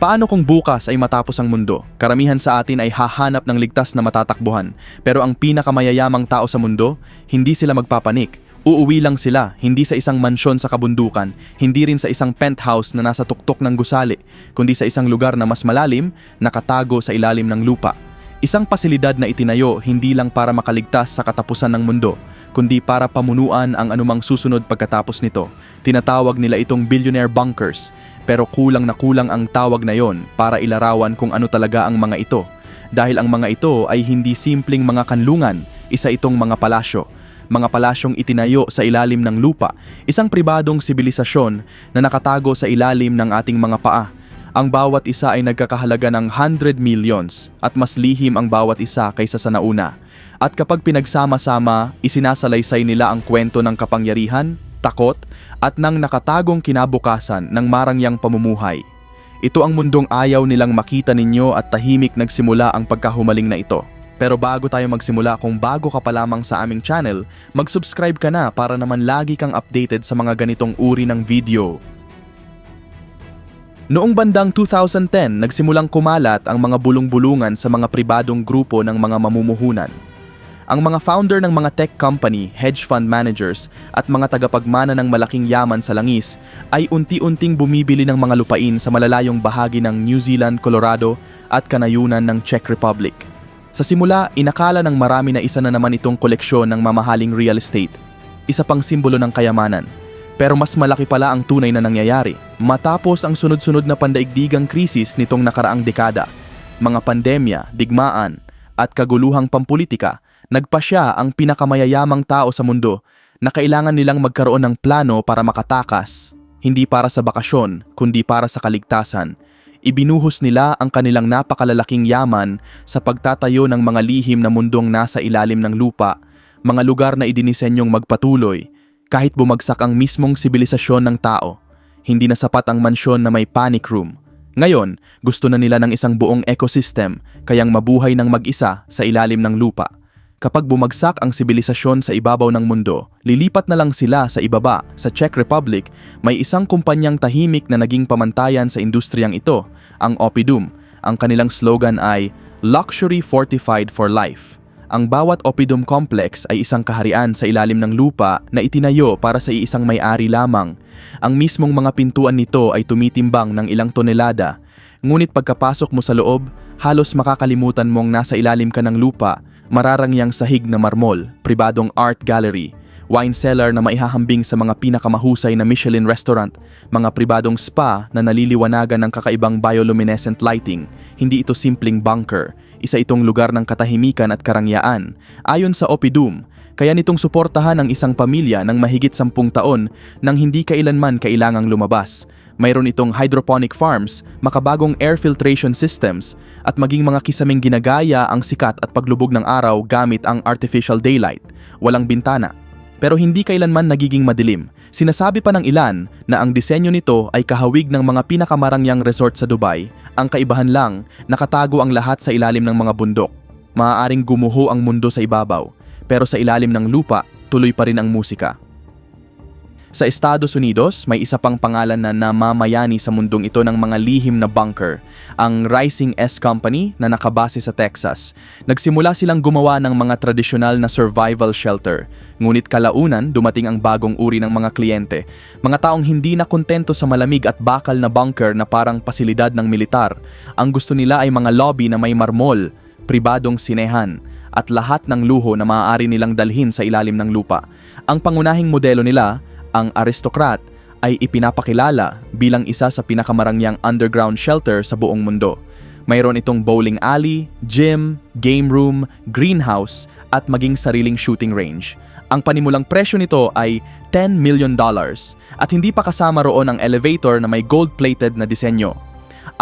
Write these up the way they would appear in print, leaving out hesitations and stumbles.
Paano kung bukas ay matapos ang mundo? Karamihan sa atin ay hahanap ng ligtas na matatakbuhan. Pero ang pinakamayayamang tao sa mundo, hindi sila magpapanik. Uuwi lang sila, hindi sa isang mansyon sa kabundukan, hindi rin sa isang penthouse na nasa tuktok ng gusali, kundi sa isang lugar na mas malalim, nakatago sa ilalim ng lupa. Isang pasilidad na itinayo hindi lang para makaligtas sa katapusan ng mundo, kundi para pamunuan ang anumang susunod pagkatapos nito. Tinatawag nila itong billionaire bunkers, pero kulang na kulang ang tawag na yon para ilarawan kung ano talaga ang mga ito. Dahil ang mga ito ay hindi simpleng mga kanlungan, isa itong mga palasyo. Mga palasyong itinayo sa ilalim ng lupa, isang pribadong sibilisasyon na nakatago sa ilalim ng ating mga paa. Ang bawat isa ay nagkakahalaga ng 100 millions at mas lihim ang bawat isa kaysa sa nauna. At kapag pinagsama-sama, isinasalaysay nila ang kwento ng kapangyarihan, takot, at ng nakatagong kinabukasan ng marangyang pamumuhay. Ito ang mundong ayaw nilang makita ninyo at tahimik nagsimula ang pagkahumaling na ito. Pero bago tayo magsimula, kung bago ka pa lamang sa aming channel, mag-subscribe ka na para naman lagi kang updated sa mga ganitong uri ng video. Noong bandang 2010, nagsimulang kumalat ang mga bulong-bulungan sa mga pribadong grupo ng mga mamumuhunan. Ang mga founder ng mga tech company, hedge fund managers at mga tagapagmana ng malaking yaman sa langis ay unti-unting bumibili ng mga lupain sa malalayong bahagi ng New Zealand, Colorado at kanayunan ng Czech Republic. Sa simula, inakala ng marami na isa na naman itong koleksyon ng mamahaling real estate, isa pang simbolo ng kayamanan. Pero mas malaki pala ang tunay na nangyayari. Matapos ang sunod-sunod na pandaigdigang krisis nitong nakaraang dekada, mga pandemya, digmaan, at kaguluhang pampulitika, nagpasya ang pinakamayayamang tao sa mundo na kailangan nilang magkaroon ng plano para makatakas, hindi para sa bakasyon, kundi para sa kaligtasan. Ibinuhos nila ang kanilang napakalalaking yaman sa pagtatayo ng mga lihim na mundong nasa ilalim ng lupa, mga lugar na idinisenyong magpatuloy, kahit bumagsak ang mismong sibilisasyon ng tao. Hindi na sapat ang mansyon na may panic room. Ngayon, gusto na nila ng isang buong ecosystem, kayang mabuhay ng mag-isa sa ilalim ng lupa. Kapag bumagsak ang sibilisasyon sa ibabaw ng mundo, lilipat na lang sila sa ibaba. Sa Czech Republic, may isang kumpanyang tahimik na naging pamantayan sa industriyang ito, ang Oppidum. Ang kanilang slogan ay Luxury Fortified for Life. Ang bawat Oppidum complex ay isang kaharian sa ilalim ng lupa na itinayo para sa iisang may-ari lamang. Ang mismong mga pintuan nito ay tumitimbang ng ilang tonelada. Ngunit pagkapasok mo sa loob, halos makakalimutan mong nasa ilalim ka ng lupa. Mararangyang sahig na marmol, pribadong art gallery, wine cellar na maihahambing sa mga pinakamahusay na Michelin restaurant, mga pribadong spa na naliliwanagan ng kakaibang bioluminescent lighting. Hindi ito simpleng bunker, isa itong lugar ng katahimikan at karangyaan. Ayon sa Oppidum, kaya nitong suportahan ang isang pamilya ng mahigit 10 taon nang hindi kailanman kailangang lumabas. Mayroon itong hydroponic farms, makabagong air filtration systems, at maging mga kisaming ginagaya ang sikat at paglubog ng araw gamit ang artificial daylight. Walang bintana. Pero hindi kailanman nagiging madilim. Sinasabi pa ng ilan na ang disenyo nito ay kahawig ng mga pinakamarangyang resort sa Dubai. Ang kaibahan lang, nakatago ang lahat sa ilalim ng mga bundok. Maaaring gumuho ang mundo sa ibabaw, pero sa ilalim ng lupa, tuloy pa rin ang musika. Sa Estados Unidos, may isa pang pangalan na namamayani sa mundong ito ng mga lihim na bunker, ang Rising S Company na nakabase sa Texas. Nagsimula silang gumawa ng mga tradisyonal na survival shelter. Ngunit kalaunan, dumating ang bagong uri ng mga kliyente. Mga taong hindi na kontento sa malamig at bakal na bunker na parang pasilidad ng militar. Ang gusto nila ay mga lobby na may marmol, pribadong sinehan, at lahat ng luho na maaari nilang dalhin sa ilalim ng lupa. Ang pangunahing modelo nila, ang aristocrat, ay ipinapakilala bilang isa sa pinakamarangyang underground shelter sa buong mundo. Mayroon itong bowling alley, gym, game room, greenhouse, at maging sariling shooting range. Ang panimulang presyo nito ay $10 million at hindi pa kasama roon ang elevator na may gold-plated na disenyo.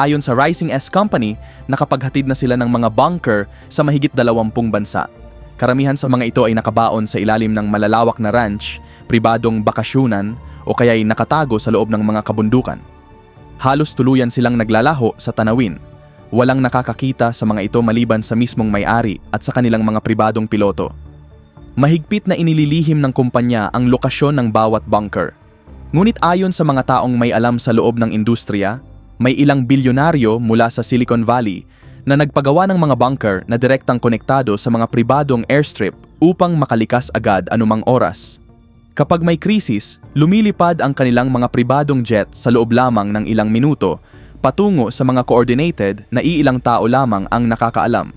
Ayon sa Rising S Company, nakapaghatid na sila ng mga bunker sa mahigit 20 bansa. Karamihan sa mga ito ay nakabaon sa ilalim ng malalawak na ranch, pribadong bakasyunan o kaya'y nakatago sa loob ng mga kabundukan. Halos tuluyan silang naglalaho sa tanawin. Walang nakakakita sa mga ito maliban sa mismong may-ari at sa kanilang mga pribadong piloto. Mahigpit na inililihim ng kumpanya ang lokasyon ng bawat bunker. Ngunit ayon sa mga taong may alam sa loob ng industriya, May ilang bilyonaryo mula sa Silicon Valley na nagpagawa ng mga bunker na direktang konektado sa mga pribadong airstrip upang makalikas agad anumang oras. Kapag may krisis, lumilipad ang kanilang mga pribadong jet sa loob lamang ng ilang minuto patungo sa mga coordinated na iilang tao lamang ang nakakaalam.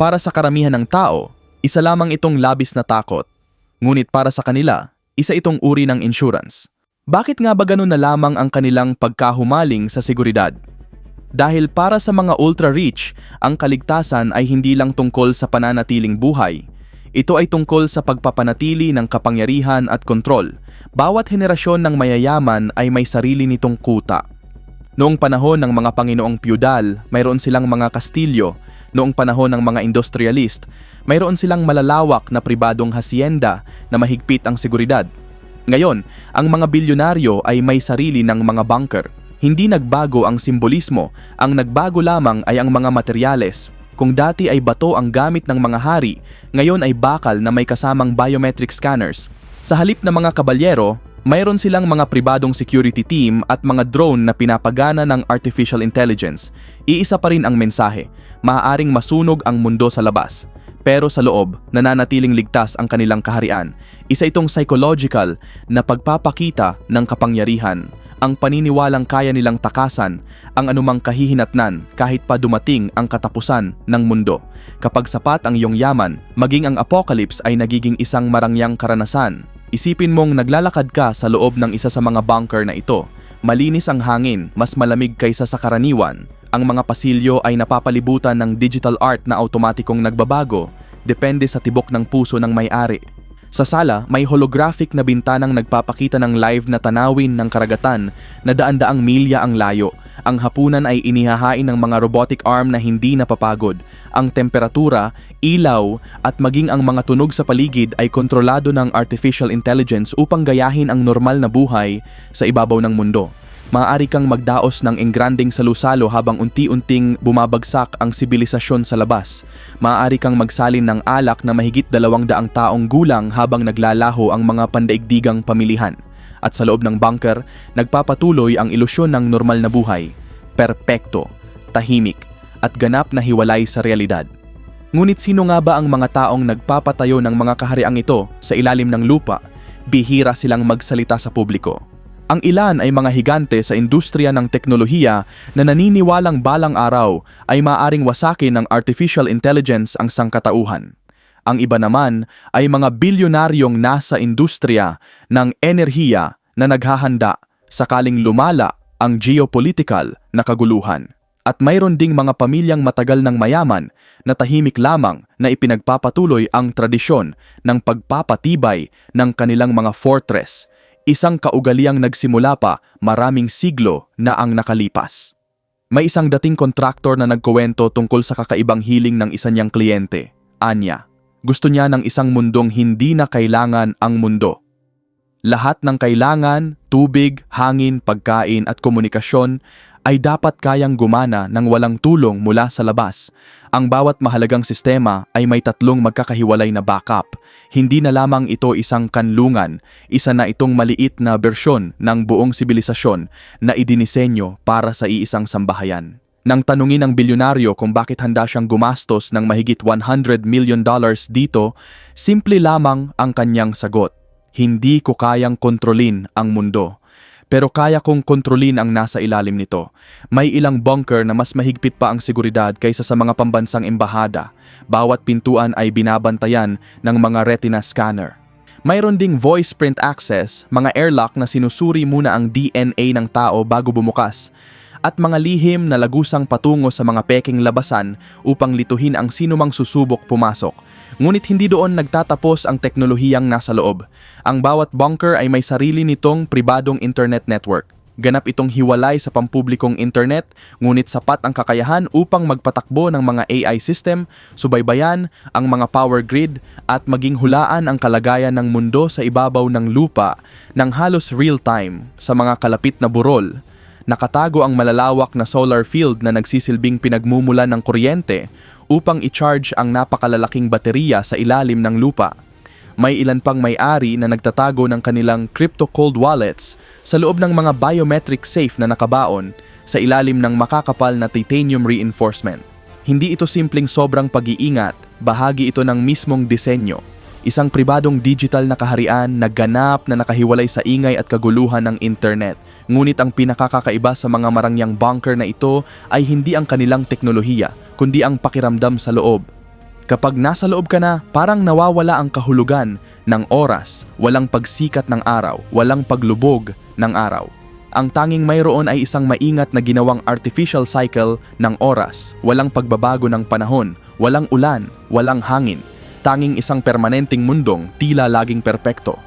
Para sa karamihan ng tao, isa lamang itong labis na takot. Ngunit para sa kanila, isa itong uri ng insurance. Bakit nga ba ganun na lamang ang kanilang pagkahumaling sa seguridad? Dahil para sa mga ultra-rich, ang kaligtasan ay hindi lang tungkol sa pananatiling buhay. Ito ay tungkol sa pagpapanatili ng kapangyarihan at kontrol. Bawat henerasyon ng mayayaman ay may sarili nitong kuta. Noong panahon ng mga Panginoong Piyudal, mayroon silang mga kastilyo. Noong panahon ng mga industrialist, mayroon silang malalawak na pribadong hasyenda na mahigpit ang seguridad. Ngayon, ang mga bilyonaryo ay may sarili ng mga bunker. Hindi nagbago ang simbolismo, ang nagbago lamang ay ang mga materyales. Kung dati ay bato ang gamit ng mga hari, ngayon ay bakal na may kasamang biometric scanners. Sa halip na mga kabalyero, mayroon silang mga pribadong security team at mga drone na pinapagana ng artificial intelligence. Iisa pa rin ang mensahe, maaaring masunog ang mundo sa labas. Pero sa loob, nananatiling ligtas ang kanilang kaharian. Isa itong psychological na pagpapakita ng kapangyarihan. Ang paniniwalang kaya nilang takasan ang anumang kahihinatnan kahit pa dumating ang katapusan ng mundo. Kapag sapat ang iyong yaman, maging ang apocalypse ay nagiging isang marangyang karanasan. Isipin mong naglalakad ka sa loob ng isa sa mga bunker na ito. Malinis ang hangin, mas malamig kaysa sa karaniwan. Ang mga pasilyo ay napapalibutan ng digital art na automatikong nagbabago, depende sa tibok ng puso ng may-ari. Sa sala, may holographic na bintanang nagpapakita ng live na tanawin ng karagatan na daan-daang milya ang layo. Ang hapunan ay inihahain ng mga robotic arm na hindi napapagod. Ang temperatura, ilaw, at maging ang mga tunog sa paligid ay kontrolado ng artificial intelligence upang gayahin ang normal na buhay sa ibabaw ng mundo. Maaari kang magdaos ng engranding salusalo habang unti-unting bumabagsak ang sibilisasyon sa labas. Maaari kang magsalin ng alak na mahigit 200 taong gulang habang naglalaho ang mga pandaigdigang pamilihan. At sa loob ng bunker, nagpapatuloy ang ilusyon ng normal na buhay. Perpekto, tahimik, at ganap na hiwalay sa realidad. Ngunit sino nga ba ang mga taong nagpapatayo ng mga kahariang ito sa ilalim ng lupa? Bihira silang magsalita sa publiko. Ang ilan ay mga higante sa industriya ng teknolohiya na naniniwalang balang araw ay maaring wasakin ng artificial intelligence ang sangkatauhan. Ang iba naman ay mga bilyonaryong nasa industriya ng enerhiya na naghahanda sakaling lumala ang geopolitical na kaguluhan. At mayroon ding mga pamilyang matagal ng mayaman na tahimik lamang na ipinagpapatuloy ang tradisyon ng pagpapatibay ng kanilang mga fortress. Isang kaugaliang nagsimula pa maraming siglo na ang nakalipas. May isang dating kontraktor na nagkuwento tungkol sa kakaibang hiling ng isa niyang kliyente, Anya. Gusto niya ng isang mundong hindi na kailangan ang mundo. Lahat ng kailangan, tubig, hangin, pagkain at komunikasyon ay dapat kayang gumana ng walang tulong mula sa labas. Ang bawat mahalagang sistema ay may 3 magkakahiwalay na backup. Hindi na lamang ito isang kanlungan, isa na itong maliit na bersyon ng buong sibilisasyon na idinisenyo para sa iisang sambahayan. Nang tanungin ng bilyonaryo kung bakit handa siyang gumastos ng mahigit $100 million dito, simple lamang ang kanyang sagot. Hindi ko kayang kontrolin ang mundo, pero kaya kong kontrolin ang nasa ilalim nito. May ilang bunker na mas mahigpit pa ang seguridad kaysa sa mga pambansang embahada. Bawat pintuan ay binabantayan ng mga retina scanner. Mayroon ding voice print access, mga airlock na sinusuri muna ang DNA ng tao bago bumukas, at mga lihim na lagusang patungo sa mga peking labasan upang lituhin ang sinumang susubok pumasok. Ngunit hindi doon nagtatapos ang teknolohiyang nasa loob. Ang bawat bunker ay may sarili nitong pribadong internet network. Ganap itong hiwalay sa pampublikong internet, ngunit sapat ang kakayahan upang magpatakbo ng mga AI system, subaybayan ang mga power grid at maging hulaan ang kalagayan ng mundo sa ibabaw ng lupa ng halos real-time sa mga kalapit na burol. Nakatago ang malalawak na solar field na nagsisilbing pinagmumulan ng kuryente upang i-charge ang napakalalaking baterya sa ilalim ng lupa. May ilan pang may-ari na nagtatago ng kanilang crypto cold wallets sa loob ng mga biometric safe na nakabaon sa ilalim ng makakapal na titanium reinforcement. Hindi ito simpleng sobrang pag-iingat, bahagi ito ng mismong disenyo. Isang pribadong digital na kaharian na ganap na nakahiwalay sa ingay at kaguluhan ng internet. Ngunit ang pinakakakaiba sa mga marangyang bunker na ito ay hindi ang kanilang teknolohiya, kundi ang pakiramdam sa loob. Kapag nasa loob ka na, parang nawawala ang kahulugan ng oras, walang pagsikat ng araw, walang paglubog ng araw. Ang tanging mayroon ay isang maingat na ginawang artificial cycle ng oras, walang pagbabago ng panahon, walang ulan, walang hangin. Tanging isang permanenteng mundong tila laging perpekto.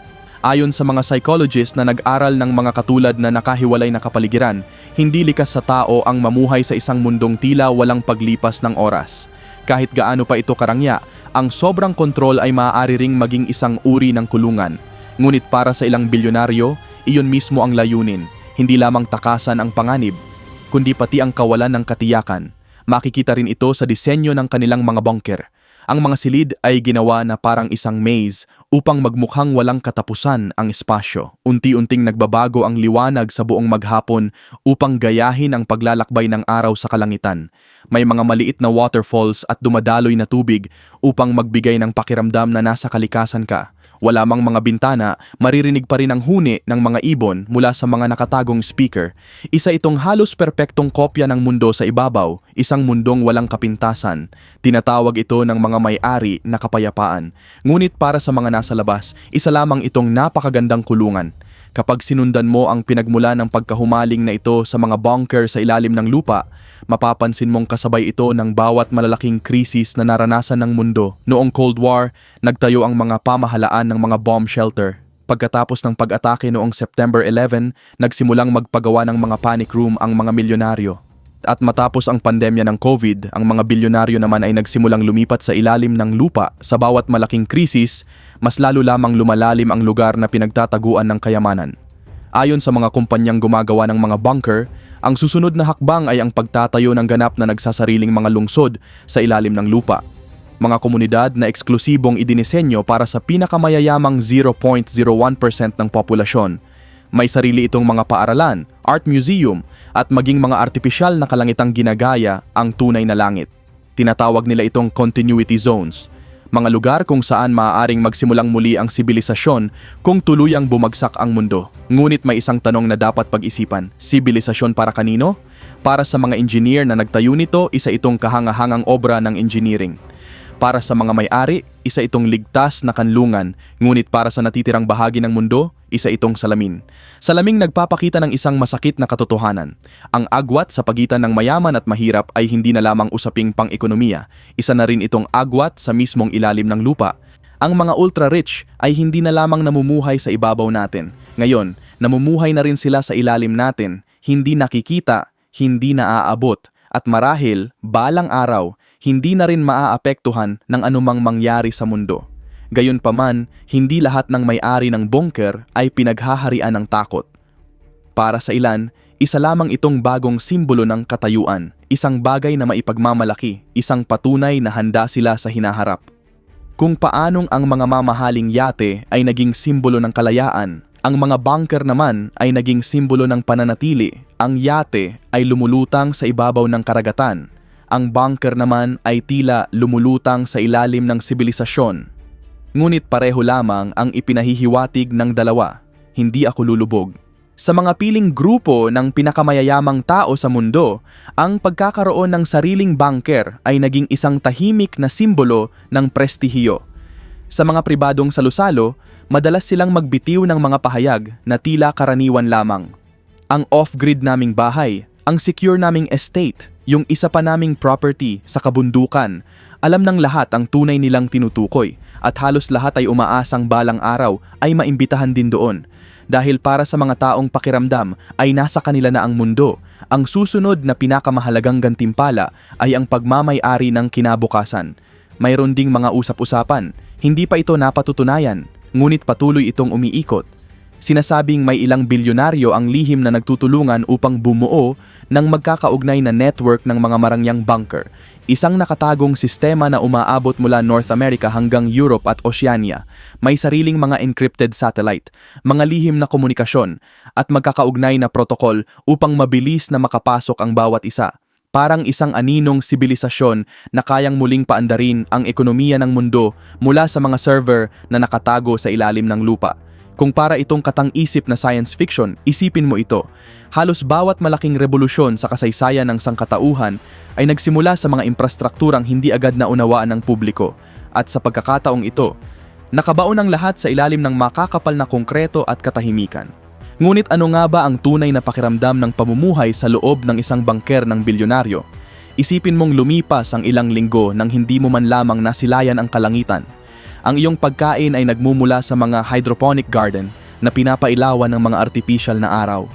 Ayon sa mga psychologist na nag-aral ng mga katulad na nakahiwalay na kapaligiran, hindi likas sa tao ang mamuhay sa isang mundong tila walang paglipas ng oras. Kahit gaano pa ito karangya, ang sobrang kontrol ay maaari ring maging isang uri ng kulungan. Ngunit para sa ilang bilyonaryo, iyon mismo ang layunin. Hindi lamang takasan ang panganib, kundi pati ang kawalan ng katiyakan. Makikita rin ito sa disenyo ng kanilang mga bunker. Ang mga silid ay ginawa na parang isang maze upang magmukhang walang katapusan ang espasyo. Unti-unting nagbabago ang liwanag sa buong maghapon upang gayahin ang paglalakbay ng araw sa kalangitan. May mga maliit na waterfalls at dumadaloy na tubig upang magbigay ng pakiramdam na nasa kalikasan ka. Wala mang mga bintana, maririnig pa rin ang huni ng mga ibon mula sa mga nakatagong speaker. Isa itong halos perpektong kopya ng mundo sa ibabaw, isang mundong walang kapintasan. Tinatawag ito ng mga may-ari na kapayapaan. Ngunit para sa mga nasa labas, isa lamang itong napakagandang kulungan. Kapag sinundan mo ang pinagmula ng pagkahumaling na ito sa mga bunker sa ilalim ng lupa, mapapansin mong kasabay ito ng bawat malalaking krisis na naranasan ng mundo. Noong Cold War, nagtayo ang mga pamahalaan ng mga bomb shelter. Pagkatapos ng pag-atake noong September 11, nagsimulang magpagawa ng mga panic room ang mga milyonaryo. At matapos ang pandemya ng COVID, ang mga bilyonaryo naman ay nagsimulang lumipat sa ilalim ng lupa. Sa bawat malaking krisis, mas lalo lamang lumalalim ang lugar na pinagtataguan ng kayamanan. Ayon sa mga kumpanyang gumagawa ng mga bunker, ang susunod na hakbang ay ang pagtatayo ng ganap na nagsasariling mga lungsod sa ilalim ng lupa. Mga komunidad na eksklusibong idinisenyo para sa pinakamayayamang 0.01% ng populasyon. May sarili itong mga paaralan, art museum, at maging mga artipisyal na kalangitang ginagaya ang tunay na langit. Tinatawag nila itong continuity zones, mga lugar kung saan maaaring magsimulang muli ang sibilisasyon kung tuluyang bumagsak ang mundo. Ngunit may isang tanong na dapat pag-isipan, sibilisasyon para kanino? Para sa mga engineer na nagtayo nito, isa itong kahangahangang obra ng engineering. Para sa mga may-ari, isa itong ligtas na kanlungan, ngunit para sa natitirang bahagi ng mundo, isa itong salamin. Salaming nagpapakita ng isang masakit na katotohanan. Ang agwat sa pagitan ng mayaman at mahirap ay hindi na lamang usaping pang-ekonomiya. Isa na rin itong agwat sa mismong ilalim ng lupa. Ang mga ultra-rich ay hindi na lamang namumuhay sa ibabaw natin. Ngayon, namumuhay na rin sila sa ilalim natin, hindi nakikita, hindi naaabot, at marahil, balang araw, hindi na rin maaapektuhan ng anumang mangyari sa mundo. Gayunpaman, hindi lahat ng may-ari ng bunker ay pinaghaharian ng takot. Para sa ilan, isa lamang itong bagong simbolo ng katayuan, isang bagay na maipagmamalaki, isang patunay na handa sila sa hinaharap. Kung paanong ang mga mamahaling yate ay naging simbolo ng kalayaan, ang mga bunker naman ay naging simbolo ng pananatili. Ang yate ay lumulutang sa ibabaw ng karagatan. Ang bunker naman ay tila lumulutang sa ilalim ng sibilisasyon. Ngunit pareho lamang ang ipinahihiwatig ng dalawa. Hindi ako lulubog. Sa mga piling grupo ng pinakamayayamang tao sa mundo, ang pagkakaroon ng sariling bunker ay naging isang tahimik na simbolo ng prestihiyo. Sa mga pribadong salusalo, madalas silang magbitiw ng mga pahayag na tila karaniwan lamang. Ang off-grid naming bahay, ang secure naming estate, yung isa pa naming property sa kabundukan, alam ng lahat ang tunay nilang tinutukoy at halos lahat ay umaasang balang araw ay maimbitahan din doon. Dahil para sa mga taong pakiramdam ay nasa kanila na ang mundo, ang susunod na pinakamahalagang gantimpala ay ang pagmamay-ari ng kinabukasan. Mayroon ding mga usap-usapan, hindi pa ito napatutunayan, ngunit patuloy itong umiikot. Sinasabing may ilang bilyonaryo ang lihim na nagtutulungan upang bumuo ng magkakaugnay na network ng mga marangyang bunker, isang nakatagong sistema na umaabot mula North America hanggang Europe at Oceania. May sariling mga encrypted satellite, mga lihim na komunikasyon, at magkakaugnay na protokol upang mabilis na makapasok ang bawat isa. Parang isang aninong sibilisasyon na kayang muling paandarin ang ekonomiya ng mundo mula sa mga server na nakatago sa ilalim ng lupa. Kung para itong katang-isip na science fiction, isipin mo ito. Halos bawat malaking revolusyon sa kasaysayan ng sangkatauhan ay nagsimula sa mga infrastrukturang hindi agad na unawaan ng publiko. At sa pagkakataong ito, nakabaon ang lahat sa ilalim ng makakapal na konkreto at katahimikan. Ngunit ano nga ba ang tunay na pakiramdam ng pamumuhay sa loob ng isang bangker ng bilyonaryo? Isipin mong lumipas ang ilang linggo nang hindi mo man lamang nasilayan ang kalangitan. Ang iyong pagkain ay nagmumula sa mga hydroponic garden na pinapailawan ng mga artificial na araw.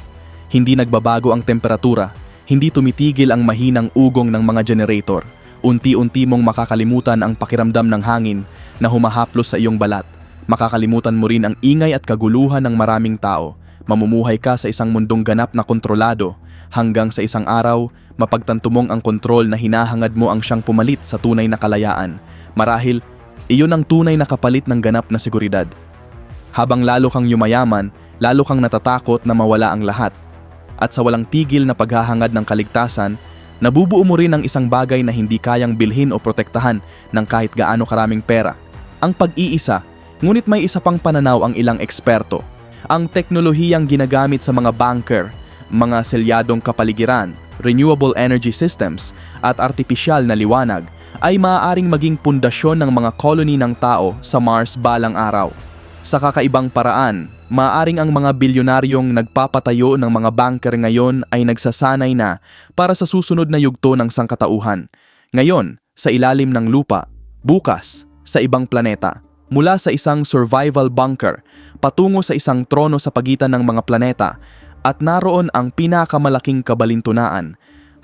Hindi nagbabago ang temperatura, hindi tumitigil ang mahinang ugong ng mga generator. Unti-unti mong makakalimutan ang pakiramdam ng hangin na humahaplos sa iyong balat. Makakalimutan mo rin ang ingay at kaguluhan ng maraming tao. Mamumuhay ka sa isang mundong ganap na kontrolado hanggang sa isang araw, mapagtanto mong ang kontrol na hinahangad mo ang siyang pumalit sa tunay na kalayaan. Marahil, iyon ang tunay na kapalit ng ganap na seguridad. Habang lalo kang yumayaman, lalo kang natatakot na mawala ang lahat. At sa walang tigil na paghahangad ng kaligtasan, nabubuo mo rin ang isang bagay na hindi kayang bilhin o protektahan ng kahit gaano karaming pera. Ang pag-iisa, ngunit may isa pang pananaw ang ilang eksperto. Ang teknolohiyang ginagamit sa mga bunker, mga selyadong kapaligiran, renewable energy systems, at artipisyal na liwanag ay maaaring maging pundasyon ng mga koloni ng tao sa Mars balang araw. Sa kakaibang paraan, maaaring ang mga bilyonaryong nagpapatayo ng mga bunker ngayon ay nagsasanay na para sa susunod na yugto ng sangkatauhan. Ngayon, sa ilalim ng lupa, bukas, sa ibang planeta. Mula sa isang survival bunker, patungo sa isang trono sa pagitan ng mga planeta, at naroon ang pinakamalaking kabalintunaan.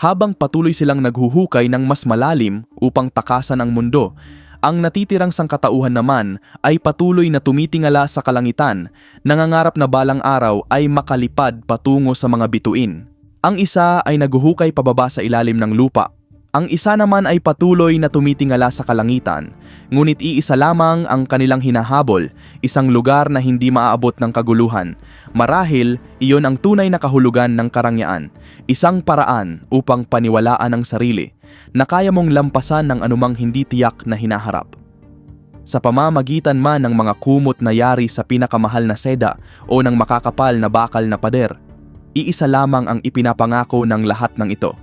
Habang patuloy silang naghuhukay ng mas malalim upang takasan ang mundo, ang natitirang sangkatauhan naman ay patuloy na tumitingala sa kalangitan, nangangarap na balang araw ay makalipad patungo sa mga bituin. Ang isa ay naghuhukay pababa sa ilalim ng lupa. Ang isa naman ay patuloy na tumitingala sa kalangitan, ngunit iisa lamang ang kanilang hinahabol, isang lugar na hindi maaabot ng kaguluhan. Marahil, iyon ang tunay na kahulugan ng karangyaan, isang paraan upang paniwalaan ang sarili, na kaya mong lampasan ng anumang hindi tiyak na hinaharap. Sa pamamagitan man ng mga kumot na yari sa pinakamahal na seda o ng makakapal na bakal na pader, iisa lamang ang ipinapangako ng lahat ng ito.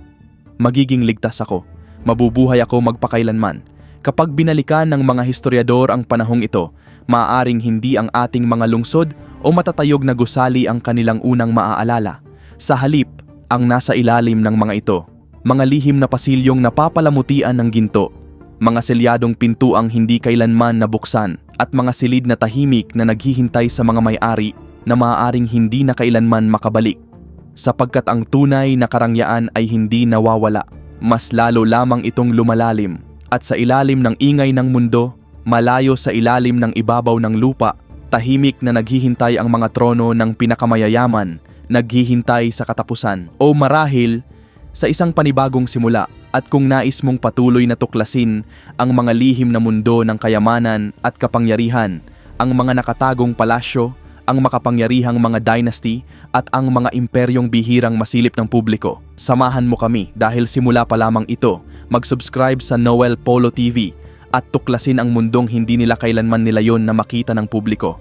Magiging ligtas ako, mabubuhay ako magpakailanman. Kapag binalikan ng mga historiador ang panahong ito, maaaring hindi ang ating mga lungsod o matatayog na gusali ang kanilang unang maaalala. Sa halip, ang nasa ilalim ng mga ito, mga lihim na pasilyong napapalamutian ng ginto, mga selyadong pintuang hindi kailanman nabuksan, at mga silid na tahimik na naghihintay sa mga may-ari na maaaring hindi na kailanman makabalik. Sapagkat ang tunay na karangyaan ay hindi nawawala, mas lalo lamang itong lumalalim, at sa ilalim ng ingay ng mundo, malayo sa ilalim ng ibabaw ng lupa, tahimik na naghihintay ang mga trono ng pinakamayayaman, naghihintay sa katapusan, o marahil sa isang panibagong simula. At kung nais mong patuloy na tuklasin ang mga lihim na mundo ng kayamanan at kapangyarihan, ang mga nakatagong palasyo, ang makapangyarihang mga dynasty at ang mga imperyong bihirang masilip ng publiko. Samahan mo kami dahil simula pa lamang ito, mag-subscribe sa Noel Polo TV at tuklasin ang mundong hindi nila kailanman nilayon na makita ng publiko.